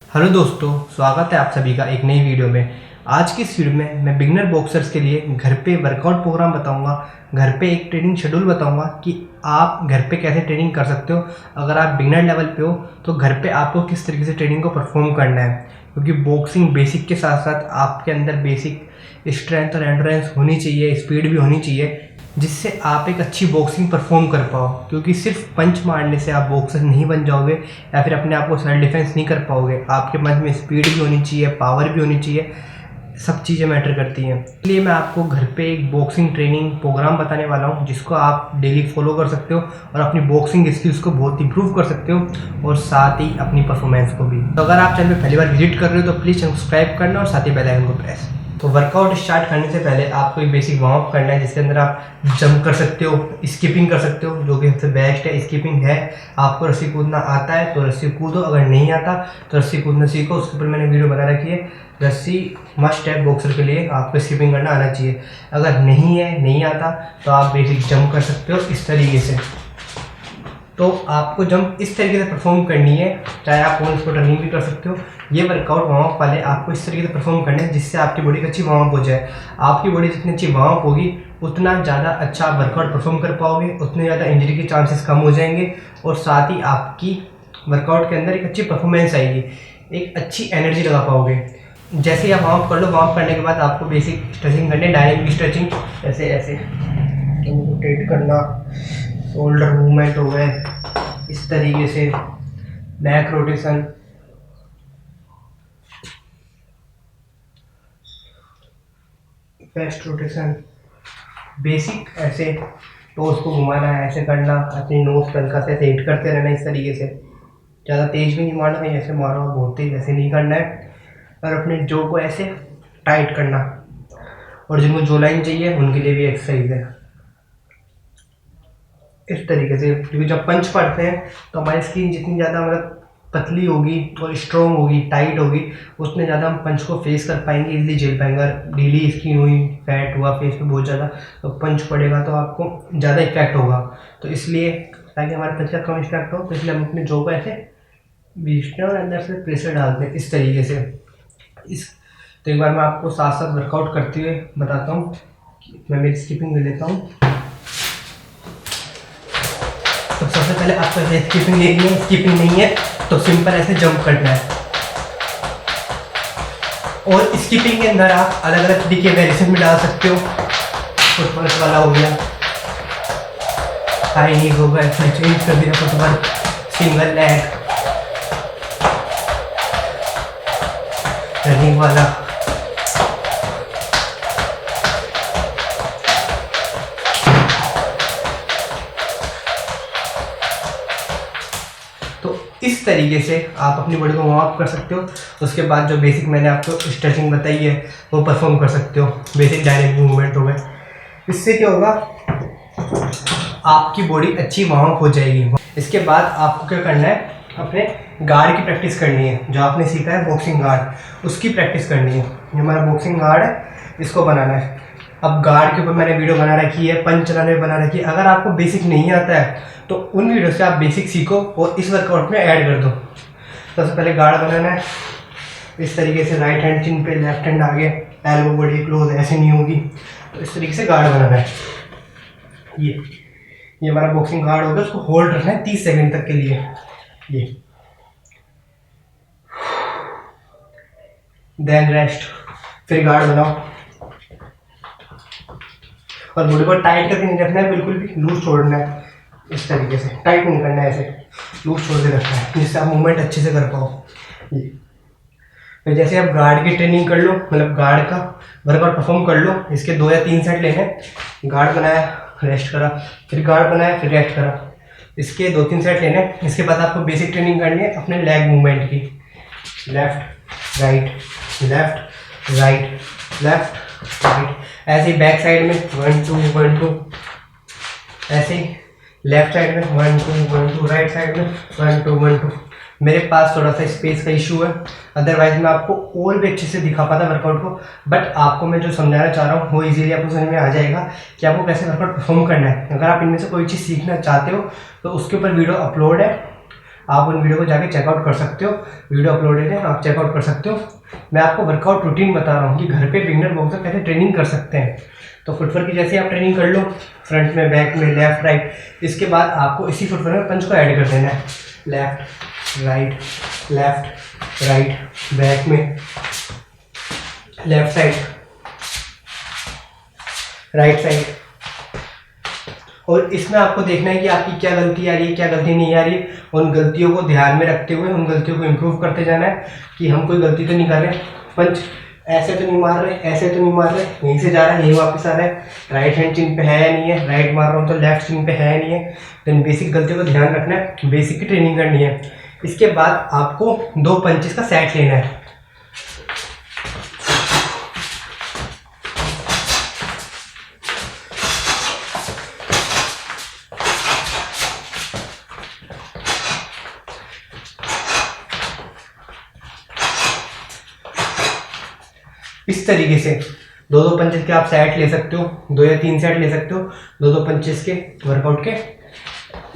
Hello दोस्तों, स्वागत है आप सभी का एक नई वीडियो में। आज की इस वीडियो में मैं बिगिनर बॉक्सर्स के लिए घर पे वर्कआउट प्रोग्राम बताऊंगा, घर पे एक ट्रेनिंग शेड्यूल बताऊंगा कि आप घर पे कैसे ट्रेनिंग कर सकते हो। अगर आप बिगिनर लेवल पे हो तो घर पे आपको किस तरीके से ट्रेनिंग को परफॉर्म करना है, क्योंकि बॉक्सिंग बेसिक के साथ साथ आपके अंदर बेसिक स्ट्रेंथ और एंड्योरेंस होनी चाहिए, स्पीड भी होनी चाहिए, जिससे आप एक अच्छी बॉक्सिंग परफॉर्म कर पाओ। क्योंकि सिर्फ पंच मारने से आप बॉक्सर नहीं बन जाओगे या फिर अपने आप को सेल्फ डिफेंस नहीं कर पाओगे। आपके मन में स्पीड भी होनी चाहिए, पावर भी होनी चाहिए, सब चीज़ें मैटर करती हैं। इसलिए मैं आपको घर पे एक बॉक्सिंग ट्रेनिंग प्रोग्राम बताने वाला हूँ, जिसको आप डेली फॉलो कर सकते हो और अपनी बॉक्सिंग स्किल्स को बहुत इंप्रूव कर सकते हो और साथ ही अपनी परफॉर्मेंस को भी। तो अगर आप चैनल पर पहली बार विजिट कर रहे हो तो प्लीज़ चैनल सब्सक्राइब करना और साथ ही बेल आइकन को प्रेस। तो वर्कआउट स्टार्ट करने से पहले आपको एक बेसिक वार्म अप करना है, जिसके अंदर आप जंप कर सकते हो, स्किपिंग कर सकते हो, जो कि सबसे बेस्ट है। स्किपिंग है, आपको रस्सी कूदना आता है तो रस्सी कूदो, अगर नहीं आता तो रस्सी कूदना सीखो। उसके ऊपर मैंने वीडियो बना रखी है। रस्सी मस्ट है बॉक्सर के लिए, आपको स्किपिंग करना आना चाहिए। अगर नहीं आता तो आप बेसिक जंप कर सकते हो इस तरीके से। तो आपको जंप इस तरीके से परफॉर्म करनी है, चाहे आप ऑन स्पॉट रनिंग भी कर सकते हो। ये वर्कआउट वार्म अप वाले आपको इस तरीके से परफॉर्म करने हैं जिससे आपकी बॉडी अच्छी वार्म अप हो जाए। आपकी बॉडी जितनी अच्छी वार्म अप होगी उतना ज़्यादा अच्छा वर्कआउट परफॉर्म कर पाओगे, उतने ज़्यादा इंजरी के चांसेस कम हो जाएंगे और साथ ही आपकी वर्कआउट के अंदर एक अच्छी परफॉर्मेंस आएगी, एक अच्छी एनर्जी लगा पाओगे। जैसे ही आप वार्म अप कर लो, वार्म अप करने के बाद आपको बेसिक स्ट्रेचिंग करनी है, डायनेमिक स्ट्रेचिंग। ऐसे ऐसे रोटेट करना, शोल्डर मूवमेंट हो गए इस तरीके से, back rotation, chest rotation, basic ऐसे टोस को घुमाना है, ऐसे करना, अपनी नोज पर हल्का से ऐसे हिट करते रहना इस तरीके से। ज़्यादा तेज भी नहीं मारना, कहीं ऐसे मारो बहुत तेज ऐसे नहीं करना है। और अपने जो को ऐसे टाइट करना, और जिनको जो लाइन चाहिए उनके लिए भी एक्सरसाइज है इस तरीके से। क्योंकि जब पंच पड़ते हैं तो हमारी स्किन जितनी ज़्यादा मतलब पतली होगी और स्ट्रॉन्ग होगी, टाइट होगी, उतने ज़्यादा हम पंच को फेस कर पाएंगे, इजीली झेल पाएंगे। अगर ढीली स्किन हुई, फैट हुआ फेस पे बहुत ज़्यादा, तो पंच पड़ेगा तो आपको ज़्यादा इफेक्ट होगा। तो इसलिए ताकि हमारे पंच का कम इफेक्ट हो, तो इसलिए हम अपने जो को ऐसे बीचते हैं और अंदर से प्रेशर डालते हैं इस तरीके से। तो एक बार मैं आपको साथ साथ वर्कआउट करते हुए बताता हूँ। मैं मेरी स्किपिंग ले लेता हूँ। तो सबसे पहले आपको ऐसे स्किपिंग लेनी है, स्किपिंग नहीं है तो सिंपल ऐसे जंप करना है। और स्किपिंग के अंदर आप अलग अलग तरीके वेरिएशन में डाल सकते हो। फुटवर्क वाला हो गया, हाई नीज हो गया, चेंज कर दिया फुटवर्क, सिंगल लेग, रनिंग वाला। तो इस तरीके से आप अपनी बॉडी को वार्म अप कर सकते हो। उसके बाद जो बेसिक मैंने आपको स्ट्रेचिंग बताई है वो परफॉर्म कर सकते हो, बेसिक डायनेमिक मूवमेंट हो गए। इससे क्या होगा, आपकी बॉडी अच्छी वार्म अप हो जाएगी। इसके बाद आपको क्या करना है, अपने गार्ड की प्रैक्टिस करनी है। जो आपने सीखा है बॉक्सिंग गार्ड, उसकी प्रैक्टिस करनी है। ये हमारा बॉक्सिंग गार्ड है, इसको बनाना है। अब गार्ड के ऊपर मैंने वीडियो बना रखी है, पंच चलाने में बना रखी है। अगर आपको बेसिक नहीं आता है तो उन वीडियो से आप बेसिक सीखो और इस वर्कआउट में ऐड कर दो। सबसे पहले गार्ड बनाना है इस तरीके से, राइट हैंड चिन पे, लेफ्ट हैंड आगे, एल्बो बॉडी क्लोज, ऐसे नहीं होगी। तो इस तरीके से गार्ड बनाना है। ये हमारा बॉक्सिंग गार्ड होगा, उसको होल्ड रखना है 30 सेकंड तक के लिए। ये देन रेस्ट, फिर गार्ड बनाओ। और बॉडी को टाइट करके नहीं रखना है, बिल्कुल भी लूज छोड़ना है। इस तरीके से टाइट नहीं करना है, ऐसे लूज छोड़ के रखना है, जिससे आप मूवमेंट अच्छे से कर पाओ। ये फिर जैसे आप गार्ड की ट्रेनिंग कर लो, मतलब गार्ड का वर्कआउट परफॉर्म कर लो, इसके 2 या 3 सेट लेने। गार्ड बनाया, रेस्ट करा, फिर गार्ड बनाया, फिर रेस्ट करा, इसके 2-3 सेट लेने। इसके बाद आपको बेसिक ट्रेनिंग करनी है अपने लेग मूवमेंट की। Left right, left right, left right, ऐसे ही बैक साइड में 1 2 1 2, ऐसे ही लेफ्ट साइड में 1 2 1 2, राइट साइड में 1 2 1 2। मेरे पास थोड़ा सा स्पेस का इशू है, अदरवाइज मैं आपको और भी अच्छे से दिखा पाता वर्कआउट को। बट आपको मैं जो समझाना चाह रहा हूँ वो इजीली आपको समझ में आ जाएगा कि आपको कैसे वर्कआउट परफॉर्म करना है। अगर आप इनमें से कोई चीज़ सीखना चाहते हो तो उसके ऊपर वीडियो अपलोड है, आप उन वीडियो को जाके चेकआउट कर सकते हो, वीडियो अपलोडेड है, आप चेकआउट कर सकते हो। मैं आपको वर्कआउट रूटीन बता रहा हूँ कि घर पे बिगिनर बॉक्सर कैसे ट्रेनिंग कर सकते हैं। तो फुटवर्क की जैसे आप ट्रेनिंग कर लो, फ्रंट में, बैक में, लेफ्ट राइट, इसके बाद आपको इसी फुटवर्क में पंच को ऐड कर देना है। लेफ्ट राइट, बैक में लेफ्ट साइड, राइट साइड। और इसमें आपको देखना है कि आपकी क्या गलती आ रही है, क्या गलती नहीं आ रही है। उन गलतियों को ध्यान में रखते हुए उन गलतियों को इम्प्रूव करते जाना है कि हम कोई गलती तो नहीं कर रहे। पंच ऐसे तो नहीं मार रहे, ऐसे तो नहीं मार रहे, यहीं से जा रहा है, यहीं वापस आ रहा है, राइट हैंड चिन पे है या नहीं है, राइट मार रहा हूँ तो लेफ्ट चिन पे है या नहीं है। देन बेसिक गलतियों का ध्यान रखना है, बेसिक की ट्रेनिंग करनी है। इसके बाद आपको 2 पंचेस का सेट लेना है। इस तरीके से 2 पंचेस के आप सेट ले सकते हो, 2 या 3 सेट ले सकते हो। 2 पंचेस के वर्कआउट के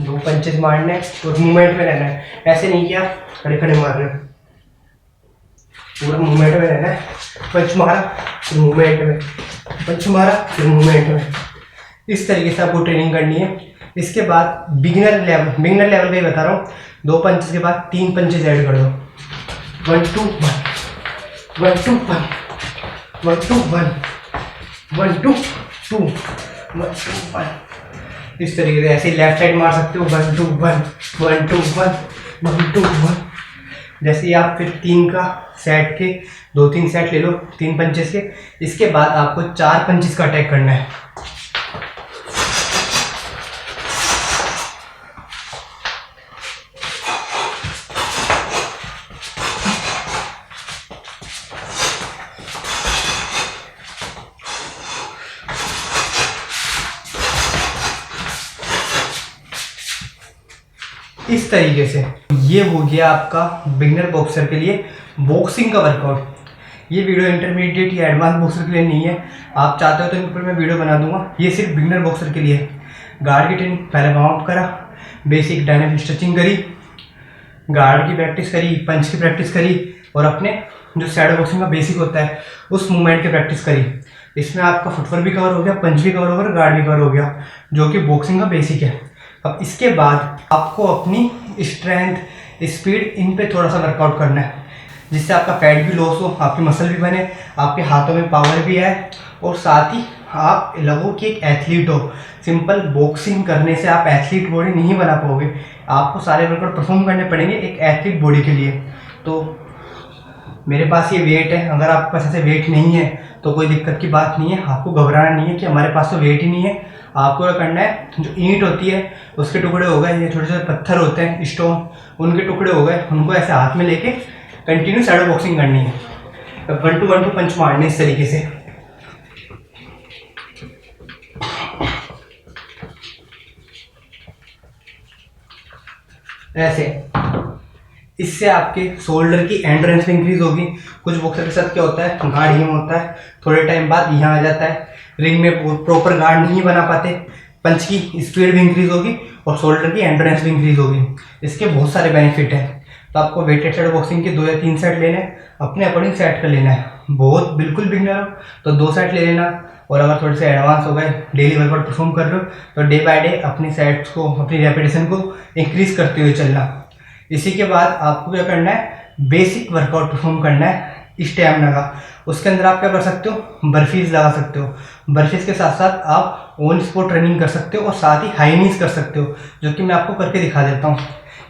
2 पंचेस मारने और मूवमेंट में रहना है। ऐसे नहीं कि आप खड़े खड़े मार रहे हो, पूरा मूवमेंट में रहना है। पंच मारा फिर मूवमेंट में, पंच मारा फिर मूवमेंट में। इस तरीके से आपको ट्रेनिंग करनी है। इसके बाद बिगिनर लेवल पे बता रहा हूँ, 2 पंचेस के बाद 3 पंचेस ऐड कर दो। 1 2 1 1 2 1 1 2 1 1 2 2 1 2 1। इस तरीके से ऐसे लेफ्ट साइड मार सकते हो। 1 2 1 1 2 1 1 2 1। जैसे ही आप फिर 3 का सेट के 2-3 सेट ले लो 3 पंचेस के। इसके बाद आपको 4 पंचेस का अटैक करना है। इस तरीके से ये हो गया आपका बिगिनर बॉक्सर के लिए बॉक्सिंग का वर्कआउट। ये वीडियो इंटरमीडिएट या एडवांस बॉक्सर के लिए नहीं है। आप चाहते हो तो इन पर मैं वीडियो बना दूंगा। ये सिर्फ बिगिनर बॉक्सर के लिए है। गार्ड की ट्रेनिंग पहले वार्म अप करा, बेसिक डायनामिक स्ट्रेचिंग करी, गार्ड की प्रैक्टिस करी, पंच की प्रैक्टिस करी और अपने जो शैडो बॉक्सिंग का बेसिक होता है उस मूवमेंट की प्रैक्टिस करी। इसमें आपका फुटवर्क भी कवर हो गया, पंच भी कवर हो गया, गार्ड भी कवर हो गया, जो कि बॉक्सिंग का बेसिक है। अब इसके बाद आपको अपनी स्ट्रेंथ, स्पीड, इन पे थोड़ा सा वर्कआउट करना है, जिससे आपका फैट भी लॉस हो, आपकी मसल भी बने, आपके हाथों में पावर भी आए और साथ ही आप लगो कि एक एथलीट हो। सिंपल बॉक्सिंग करने से आप एथलीट बॉडी नहीं बना पाओगे। आपको सारे वर्कआउट परफॉर्म करने पड़ेंगे एक एथलीट बॉडी के लिए। तो मेरे पास ये वेट है, अगर आपके पास ऐसे वेट नहीं है तो कोई दिक्कत की बात नहीं है। आपको घबराना नहीं है कि हमारे पास तो वेट ही नहीं है। आपको क्या करना है, जो ईंट होती है उसके टुकड़े हो गए, ये छोटे छोटे पत्थर होते हैं स्टोन, उनके टुकड़े हो गए, उनको ऐसे हाथ में लेके कंटिन्यू शैडो बॉक्सिंग करनी है। 1 2 1 2 पंच मारने इस तरीके से। ऐसे इससे आपके शोल्डर की एंड्योरेंस इंक्रीज होगी। कुछ बॉक्सर के साथ क्या होता है, गार्ड यहाँ होता है, थोड़े टाइम बाद यहाँ आ जाता है, रिंग में प्रॉपर गार्ड नहीं बना पाते। पंच की स्पीड भी इंक्रीज होगी और शोल्डर की एंड्योरेंस भी इंक्रीज होगी। इसके बहुत सारे बेनिफिट हैं। तो आपको वेटेड शैडो बॉक्सिंग के 2 या 3 सेट लेने हैं, अपने अकॉर्डिंग सेट कर लेना है। बहुत बिल्कुल बिगिनर हो तो 2 सेट ले लेना, और अगर थोड़े से एडवांस हो गए, डेली वर्कआउट परफॉर्म कर रहे हो तो डे बाय डे अपनी सेट्स को, अपनी रेपिटेशन को इंक्रीज करते हुए चलना। इसी के बाद आपको क्या करना है, बेसिक वर्कआउट परफॉर्म करना है स्टैमिना का। उसके अंदर आप क्या कर सकते हो, बर्फीज लगा सकते हो। बर्फीज के साथ साथ आप ऑन स्पॉट रनिंग कर सकते हो और साथ ही हाई नीज कर सकते हो, जो कि मैं आपको करके दिखा देता हूँ।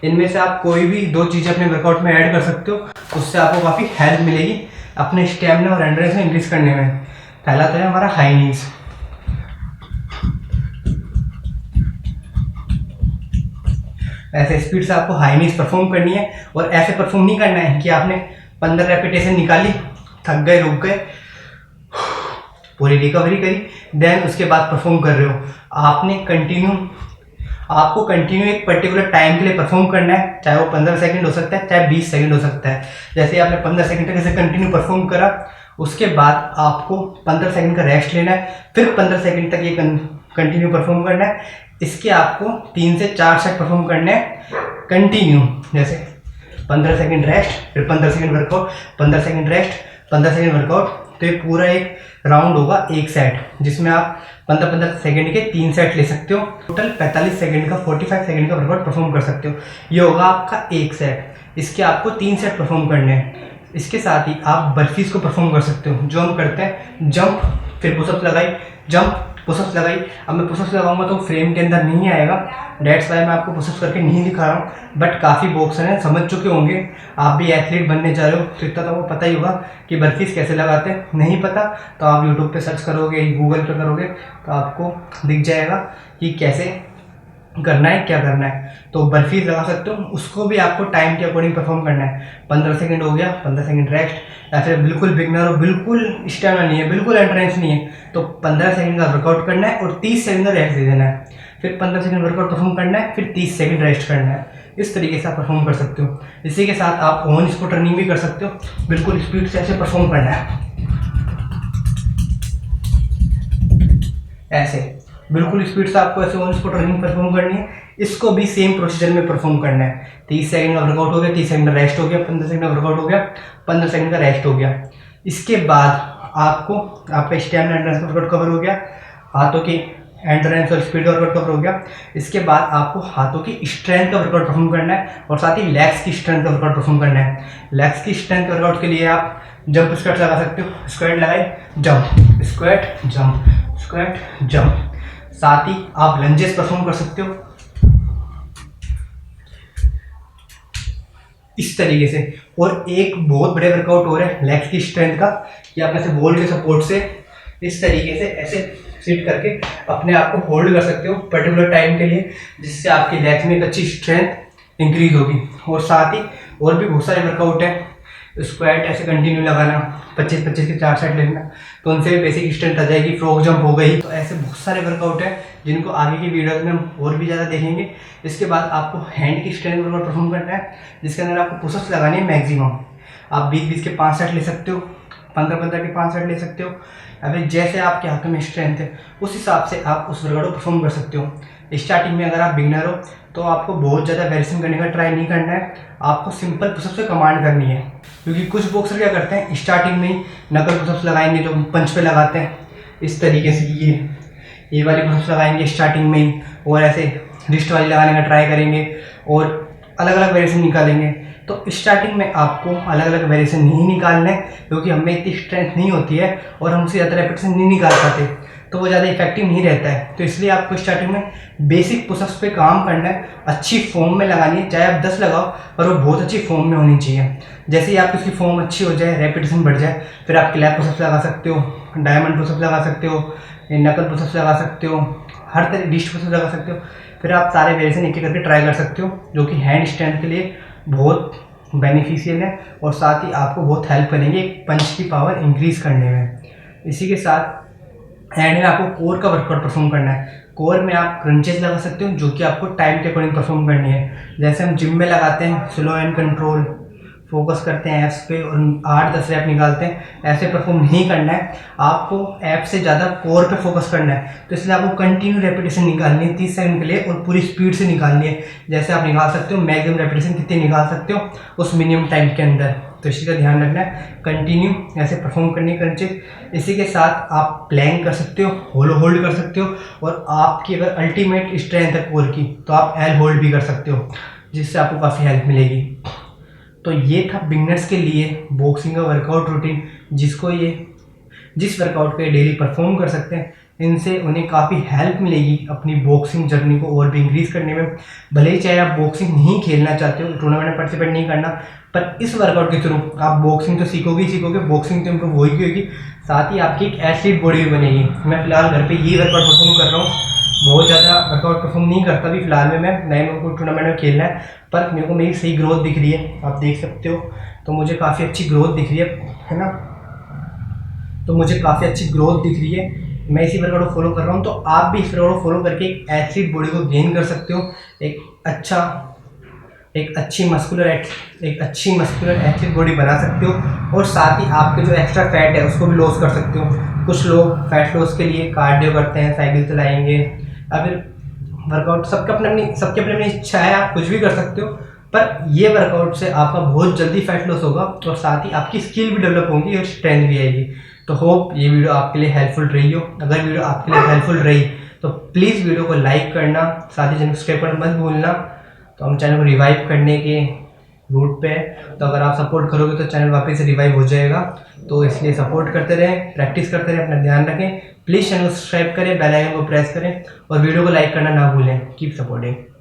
इनमें से आप कोई भी 2 चीज़ें अपने वर्कआउट में ऐड कर सकते हो, उससे आपको काफ़ी हेल्प मिलेगी अपने स्टैमिना और एंड्योरेंस में इंक्रीज करने में। पहला तो है हमारा हाई नीज। ऐसे स्पीड से आपको हाई नीज परफॉर्म करनी है, और ऐसे परफॉर्म नहीं करना है कि आपने 15 रेपिटेशन निकाली, थक गए, रुक गए, पूरी रिकवरी करी, देन उसके बाद परफॉर्म कर रहे हो। आपको कंटिन्यू एक पर्टिकुलर टाइम के लिए परफॉर्म करना है, चाहे वो 15 सेकंड हो सकता है, चाहे 20 सेकंड हो सकता है। जैसे आपने 15 सेकंड तक ऐसे कंटिन्यू परफॉर्म करा, उसके बाद आपको 15 सेकंड का रेस्ट लेना है, फिर 15 सेकंड तक ये कंटिन्यू परफॉर्म करना है। इसके आपको 3 से 4 सेट परफॉर्म करने हैं कंटिन्यू, जैसे 15 सेकंड रेस्ट, फिर 15 second workout, 15 second rest, 15 second workout. तो ये पूरा एक राउंड होगा एक सेट, जिसमें आप 15-15 सेकंड के 3 सेट ले सकते हो। टोटल 45 सेकंड का 45 सेकंड का वर्कआउट परफॉर्म कर सकते हो। ये होगा आपका एक सेट। इसके आपको 3 सेट परफॉर्म करने हैं। इसके साथ ही आप बर्फीज को परफॉर्म कर सकते हो, जो हम करते हैं जंप, फिर पुशअप्स लगाई, जंप, पुशअप्स लगाई। अब मैं पुशअप्स लगाऊंगा तो फ्रेम के अंदर नहीं आएगा, डेट्स वाई मैं आपको पुशअप्स करके नहीं दिखा रहा हूँ। बट काफ़ी बॉक्सर हैं, समझ चुके होंगे, आप भी एथलीट बनने जा रहे हो तो इतना तो आपको पता ही होगा कि बर्फीज कैसे लगाते हैं। नहीं पता तो आप यूट्यूब पे सर्च करोगे, गूगल पे करोगे तो आपको दिख जाएगा कि कैसे करना है, क्या करना है। तो बर्फीज लगा सकते हो, उसको भी आपको टाइम के अकॉर्डिंग परफॉर्म करना है। 15 सेकंड हो गया, 15 सेकंड रेस्ट, या फिर बिल्कुल बिगनर हो, बिल्कुल स्टैमिना नहीं है, बिल्कुल एंट्रेंस नहीं है, तो 15 सेकंड का वर्कआउट करना है और 30 सेकंड का रेस्ट दे देना है। फिर 15 सेकंड वर्कआउट परफॉर्म करना है, फिर 30 सेकंड रेस्ट करना है। इस तरीके से आप परफॉर्म कर सकते हो। इसी के साथ आप ऑन स्पॉट रनिंग भी कर सकते हो, बिल्कुल स्पीड से ऐसे परफॉर्म करना है, ऐसे बिल्कुल स्पीड से आपको ऐसे ऑन स्पॉट रनिंग परफॉर्म करनी है। इसको भी सेम प्रोसीजर में परफॉर्म करना है। 30 सेकंड का वर्कआउट हो गया, 30 सेकंड का रेस्ट हो गया, 15 सेकंड का वर्कआउट हो गया, 15 सेकंड का रेस्ट हो गया। इसके बाद आपको आपका स्टैमिना एंड्योरेंस का वर्कआउट कवर हो गया, हाथों की एंड्योरेंस और स्पीड का वर्कआउट कवर हो गया। इसके बाद आपको हाथों की स्ट्रेंथ का वर्कआउट परफॉर्म करना है और साथ ही लेग्स की स्ट्रेंथ का वर्कआउट परफॉर्म करना है। लेग्स की स्ट्रेंथ वर्कआउट के लिए आप जंप स्क्वाट लगा सकते हो, स्क्वाट लगाए, jump, squat, jump, squat, jump. साथ ही आप लंजेस परफॉर्म कर सकते हो इस तरीके से। और एक बहुत बड़े वर्कआउट हो रहा है लेग्स की स्ट्रेंथ का, कि आप ऐसे वॉल के सपोर्ट से इस तरीके से ऐसे सिट करके अपने आप को होल्ड कर सकते हो पर्टिकुलर टाइम के लिए, जिससे आपकी लेग्स में एक अच्छी स्ट्रेंथ इंक्रीज होगी। और साथ ही और भी बहुत सारे वर्कआउट है, स्क्वाट ऐसे कंटिन्यू लगाना, 25-25 के 4 सेट लेना, तो उनसे भी बेसिक स्ट्रेंथ आ जाएगी। फ्रॉग जंप हो गई। तो ऐसे बहुत सारे वर्कआउट है जिनको आगे की वीडियोस में हम और भी ज़्यादा देखेंगे। इसके बाद आपको हैंड की स्ट्रेंथ वर्कआउट परफॉर्म करना है, जिसके अंदर आपको पुशअप्स लगाने हैं मैक्सिमम। आप 20-20 के 5 सेट ले सकते हो, 15-15 के 5 सेट ले सकते हो, या फिर जैसे आपके हाथों में स्ट्रेंथ है उस हिसाब से आप उस वर्कआउट को परफॉर्म कर सकते हो। स्टार्टिंग में अगर आप बिगनर हो तो आपको बहुत ज़्यादा वेरिएशन करने का ट्राई नहीं करना है, आपको सिंपल पुशअप से कमांड करनी है। क्योंकि कुछ बॉक्सर क्या करते हैं, स्टार्टिंग में ही नकल पुशअप्स लगाएंगे जो पंच पे लगाते हैं, इस तरीके से ये वाली पुशअप्स लगाएंगे स्टार्टिंग में ही, और ऐसे रिस्ट वाली लगाने का ट्राई करेंगे और अलग अलग वेरिएशन निकालेंगे। तो स्टार्टिंग में आपको अलग अलग वेरिएशन नहीं निकालना है, क्योंकि हमें इतनी स्ट्रेंथ नहीं होती है और हमसे ज़्यादा रेपिटेशन नहीं निकाल पाते, तो वो ज़्यादा इफेक्टिव नहीं रहता है। तो इसलिए आपको स्टार्टिंग में बेसिक पुशअप्स पे काम करना है, अच्छी फॉर्म में लगानी है। चाहे आप 10 लगाओ पर वो बहुत अच्छी फॉर्म में होनी चाहिए। जैसे ही आपकी उसकी फॉर्म अच्छी हो जाए, रेपिटेशन बढ़ जाए, फिर आप क्लैप पुशअप्स लगा सकते हो, डायमंड पुशअप्स लगा सकते हो, नकल पुशअप्स लगा सकते हो, हर तरह डिस्ट पुशअप्स लगा सकते हो। फिर आप सारे वेरिएशन एक एक करके ट्राई कर सकते हो, जो कि हैंड स्ट्रेंथ के लिए बहुत बेनिफिशियल है और साथ ही आपको बहुत हेल्प करेंगे एक पंच की पावर इंक्रीज करने में। इसी के साथ एंड में आपको कोर का वर्कआउट परफॉर्म करना है। कोर में आप क्रंचेस लगा सकते हो, जो कि आपको टाइम के अकॉर्डिंग परफॉर्म करनी है। जैसे हम जिम में लगाते हैं, स्लो एंड कंट्रोल, फोकस करते हैं एप्स पे और 8-10 रैप निकालते हैं, ऐसे परफॉर्म नहीं करना है। आपको ऐप से ज़्यादा कोर पे फोकस करना है। तो इसलिए आपको कंटिन्यू रेपिटेशन निकालनी है 30 सेकंड के लिए और पूरी स्पीड से निकालनी है। जैसे आप निकाल सकते हो मैक्सिमम रेपिटेशन कितनी निकाल सकते हो उस मिनिमम टाइम के अंदर। तो इसी का ध्यान रखना है, कंटिन्यू ऐसे परफॉर्म करनी क्रंचेस। इसी के साथ आप प्लैंक कर सकते हो, होलो होल्ड कर सकते हो, और आपकी अगर अल्टीमेट स्ट्रेंथ है कोर की तो आप एल होल्ड भी कर सकते हो, जिससे आपको काफ़ी हेल्प मिलेगी। तो ये था बिगनर्स के लिए बॉक्सिंग का वर्कआउट रूटीन, जिस वर्कआउट को डेली परफॉर्म कर सकते हैं। इनसे उन्हें काफ़ी हेल्प मिलेगी अपनी बॉक्सिंग जर्नी को और भी इंक्रीज करने में। भले ही चाहे आप बॉक्सिंग नहीं खेलना चाहते हो, टूर्नामेंट में पार्टिसिपेट नहीं करना, पर इस वर्कआउट के थ्रू आप बॉक्सिंग तो सीखोगे ही सीखोगे, बॉक्सिंग तो इम्प्रूव होगी होगी, साथ ही आपकी एक एथलीट बॉडी भी बनेगी। मैं फिलहाल घर पे ये वर्कआउट परफॉर्म कर रहा हूँ, बहुत ज़्यादा वर्कआउट परफॉर्म नहीं करता भी फिलहाल में मैं, नए मेरे को टूर्नामेंट में खेलना है, पर मेरे को मेरी सही ग्रोथ दिख रही है, आप देख सकते हो। तो मुझे काफ़ी अच्छी ग्रोथ दिख रही है ना, तो मुझे काफ़ी अच्छी ग्रोथ दिख रही है। मैं इसी वर्कआउट को फॉलो कर रहा हूँ, तो आप भी इस वर्कआउट को फॉलो करके एक एथलीट बॉडी को गेन कर सकते हो, एक अच्छी मस्कुलर एथलीट बॉडी बना सकते हो, और साथ ही आपके जो एक्स्ट्रा फैट है उसको भी लॉस कर सकते हो। कुछ लोग फैट लॉस के लिए कार्डियो करते हैं, साइकिल चलाएंगे, या फिर वर्कआउट सबके अपनी अपनी इच्छा है, आप कुछ भी कर सकते हो, पर ये वर्कआउट से आपका बहुत जल्दी फैट लॉस होगा और साथ ही आपकी स्किल भी डेवलप होगी और स्ट्रेंथ भी आएगी। तो होप ये वीडियो आपके लिए हेल्पफुल रही हो। अगर वीडियो आपके लिए हेल्पफुल रही तो प्लीज़ वीडियो को लाइक करना, साथ ही चैनल सब्सक्राइब करना मत भूलना। तो हम चैनल को रिवाइव करने के रूट पे है, तो अगर आप सपोर्ट करोगे तो चैनल वापस से रिवाइव हो जाएगा। तो इसलिए सपोर्ट करते रहें, प्रैक्टिस करते रहें, अपना ध्यान रखें। प्लीज़ चैनल को सब्सक्राइब करें, बेल आइकन को प्रेस करें और वीडियो को लाइक करना ना भूलें। Keep supporting.